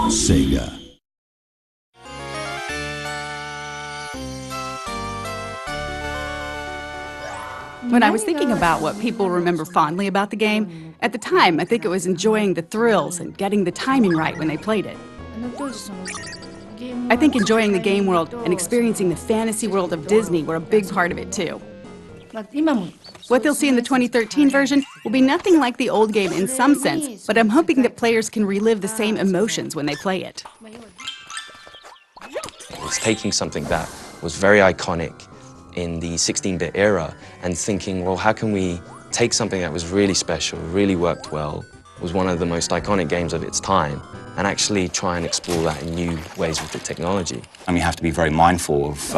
Sega. When I was thinking about what people remember fondly about the game, at the time I think it was enjoying the thrills and getting the timing right when they played it. I think enjoying the game world and experiencing the fantasy world of Disney were a big part of it too. What they'll see in the 2013 version will be nothing like the old game in some sense, but I'm hoping that players can relive the same emotions when they play it. It's taking something that was very iconic in the 16-bit era and thinking, well, how can we take something that was really special, really worked well, was one of the most iconic games of its time, and actually try and explore that in new ways with the technology. And you have to be very mindful of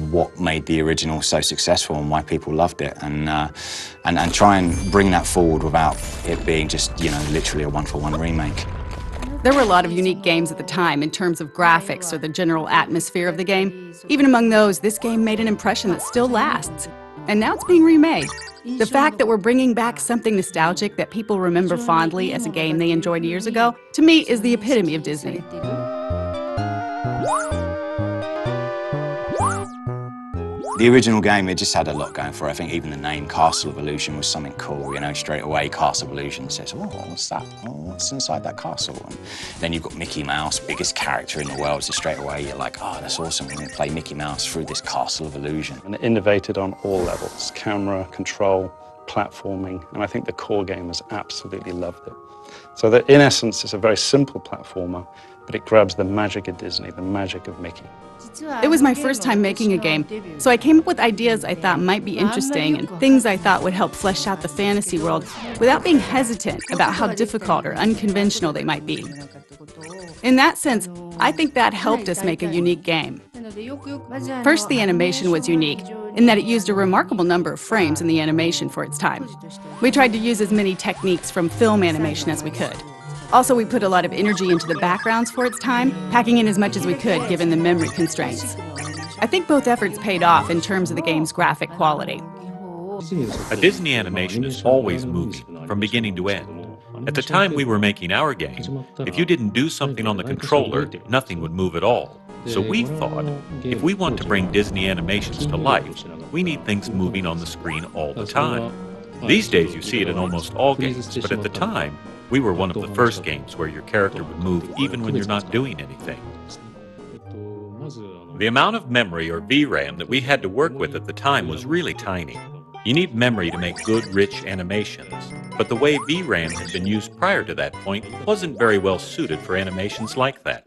what made the original so successful and why people loved it, and try and bring that forward without it being just, literally a one-for-one remake. There were a lot of unique games at the time in terms of graphics or the general atmosphere of the game. Even among those, this game made an impression that still lasts. And now it's being remade. The fact that we're bringing back something nostalgic that people remember fondly as a game they enjoyed years ago, to me, is the epitome of Disney. The original game, it just had a lot going for it. I think even the name Castle of Illusion was something cool, straight away Castle of Illusion says, oh, what's that? Oh, what's inside that castle? And then you've got Mickey Mouse, biggest character in the world, so straight away you're like, oh, that's awesome, we're going to play Mickey Mouse through this Castle of Illusion. And it innovated on all levels, camera, control, platforming, and I think the core gamers absolutely loved it. So that in essence, it's a very simple platformer, but it grabs the magic of Disney, the magic of Mickey. It was my first time making a game, so I came up with ideas I thought might be interesting and things I thought would help flesh out the fantasy world without being hesitant about how difficult or unconventional they might be. In that sense, I think that helped us make a unique game. First, the animation was unique, in that it used a remarkable number of frames in the animation for its time. We tried to use as many techniques from film animation as we could. Also, we put a lot of energy into the backgrounds for its time, packing in as much as we could given the memory constraints. I think both efforts paid off in terms of the game's graphic quality. A Disney animation is always moving, from beginning to end. At the time we were making our game, if you didn't do something on the controller, nothing would move at all. So we thought, if we want to bring Disney animations to life, we need things moving on the screen all the time. These days you see it in almost all games, but at the time, we were one of the first games where your character would move even when you're not doing anything. The amount of memory, or VRAM, that we had to work with at the time was really tiny. You need memory to make good, rich animations, but the way VRAM had been used prior to that point wasn't very well suited for animations like that.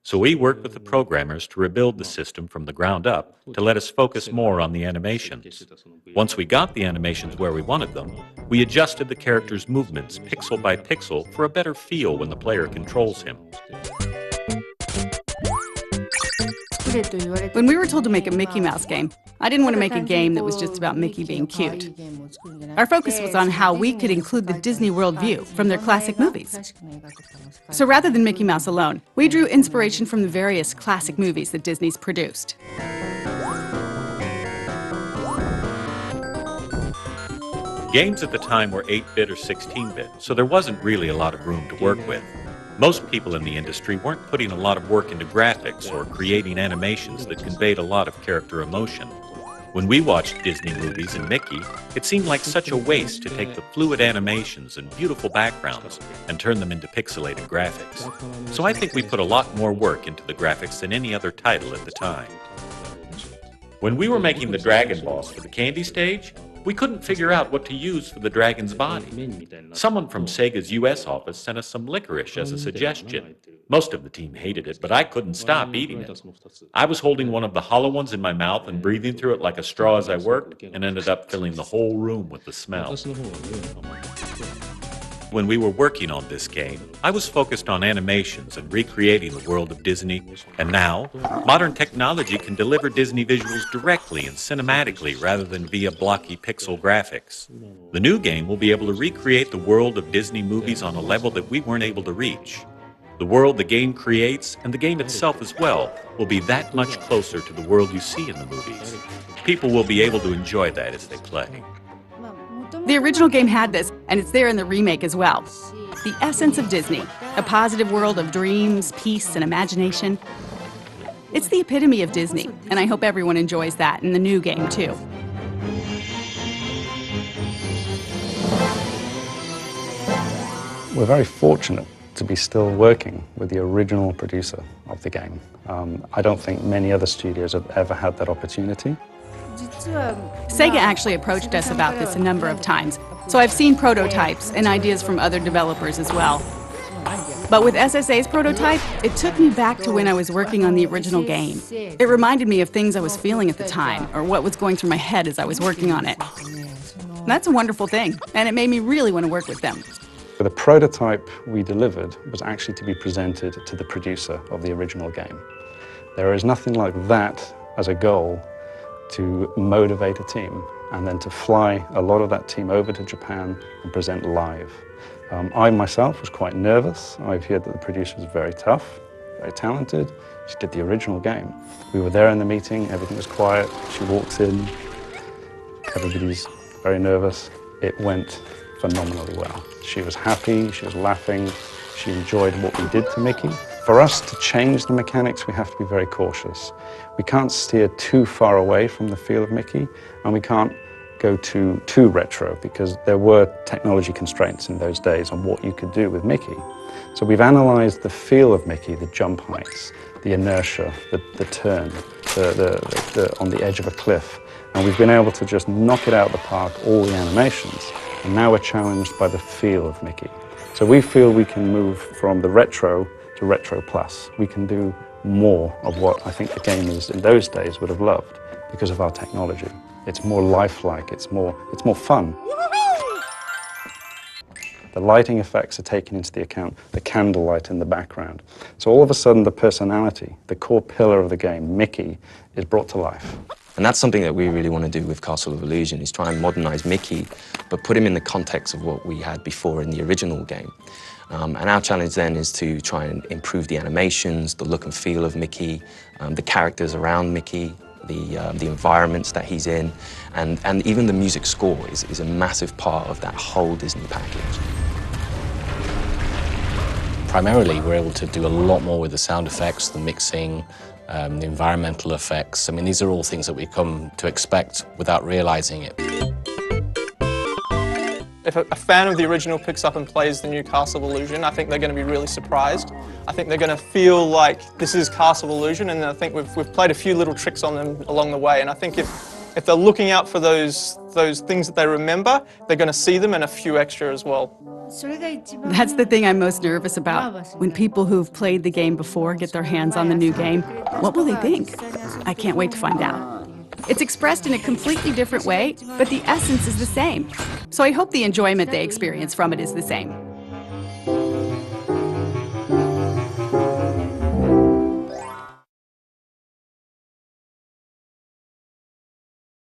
So we worked with the programmers to rebuild the system from the ground up to let us focus more on the animations. Once we got the animations where we wanted them, we adjusted the character's movements pixel by pixel for a better feel when the player controls him. When we were told to make a Mickey Mouse game, I didn't want to make a game that was just about Mickey being cute. Our focus was on how we could include the Disney World view from their classic movies. So rather than Mickey Mouse alone, we drew inspiration from the various classic movies that Disney's produced. Games at the time were 8-bit or 16-bit, so there wasn't really a lot of room to work with. Most people in the industry weren't putting a lot of work into graphics or creating animations that conveyed a lot of character emotion. When we watched Disney movies and Mickey, it seemed like such a waste to take the fluid animations and beautiful backgrounds and turn them into pixelated graphics. So I think we put a lot more work into the graphics than any other title at the time. When we were making the Dragon Boss for the Candy stage, we couldn't figure out what to use for the dragon's body. Someone from Sega's US office sent us some licorice as a suggestion. Most of the team hated it, but I couldn't stop eating it. I was holding one of the hollow ones in my mouth and breathing through it like a straw as I worked, and ended up filling the whole room with the smell. When we were working on this game, I was focused on animations and recreating the world of Disney, and now, modern technology can deliver Disney visuals directly and cinematically rather than via blocky pixel graphics. The new game will be able to recreate the world of Disney movies on a level that we weren't able to reach. The world the game creates, and the game itself as well, will be that much closer to the world you see in the movies. People will be able to enjoy that as they play. The original game had this, and it's there in the remake as well. The essence of Disney, a positive world of dreams, peace, and imagination. It's the epitome of Disney, and I hope everyone enjoys that in the new game, too. We're very fortunate to be still working with the original producer of the game. I don't think many other studios have ever had that opportunity. Sega actually approached us about this a number of times, so I've seen prototypes and ideas from other developers as well. But with SSA's prototype, it took me back to when I was working on the original game. It reminded me of things I was feeling at the time, or what was going through my head as I was working on it. That's a wonderful thing, and it made me really want to work with them. The prototype we delivered was actually to be presented to the producer of the original game. There is nothing like that as a goal to motivate a team and then to fly a lot of that team over to Japan and present live. I myself was quite nervous. I've heard that the producer was very tough, very talented. She did the original game. We were there in the meeting, everything was quiet. She walks in, everybody's very nervous. It went phenomenally well. She was happy, she was laughing, she enjoyed what we did to Mickey. For us to change the mechanics, we have to be very cautious. We can't steer too far away from the feel of Mickey, and we can't go too retro, because there were technology constraints in those days on what you could do with Mickey. So we've analyzed the feel of Mickey, the jump heights, the inertia, the turn, on the edge of a cliff, and we've been able to just knock it out of the park, all the animations, and now we're challenged by the feel of Mickey. So we feel we can move from the retro to retro plus. We can do more of what I think the gamers in those days would have loved because of our technology. It's more lifelike, it's more fun. The lighting effects are taken into the account, the candlelight in the background. So all of a sudden the personality, the core pillar of the game, Mickey, is brought to life. And that's something that we really want to do with Castle of Illusion, is try and modernize Mickey, but put him in the context of what we had before in the original game. And our challenge then is to try and improve the animations, the look and feel of Mickey, the characters around Mickey, the environments that he's in, and even the music score is a massive part of that whole Disney package. Primarily, we're able to do a lot more with the sound effects, the mixing, the environmental effects. I mean, these are all things that we come to expect without realizing it. If a fan of the original picks up and plays the new Castle of Illusion, I think they're going to be really surprised. I think they're going to feel like this is Castle of Illusion, and I think we've played a few little tricks on them along the way. And I think if they're looking out for those things that they remember, they're going to see them and a few extra as well. That's the thing I'm most nervous about. When people who've played the game before get their hands on the new game, what will they think? I can't wait to find out. It's expressed in a completely different way, but the essence is the same. So I hope the enjoyment they experience from it is the same.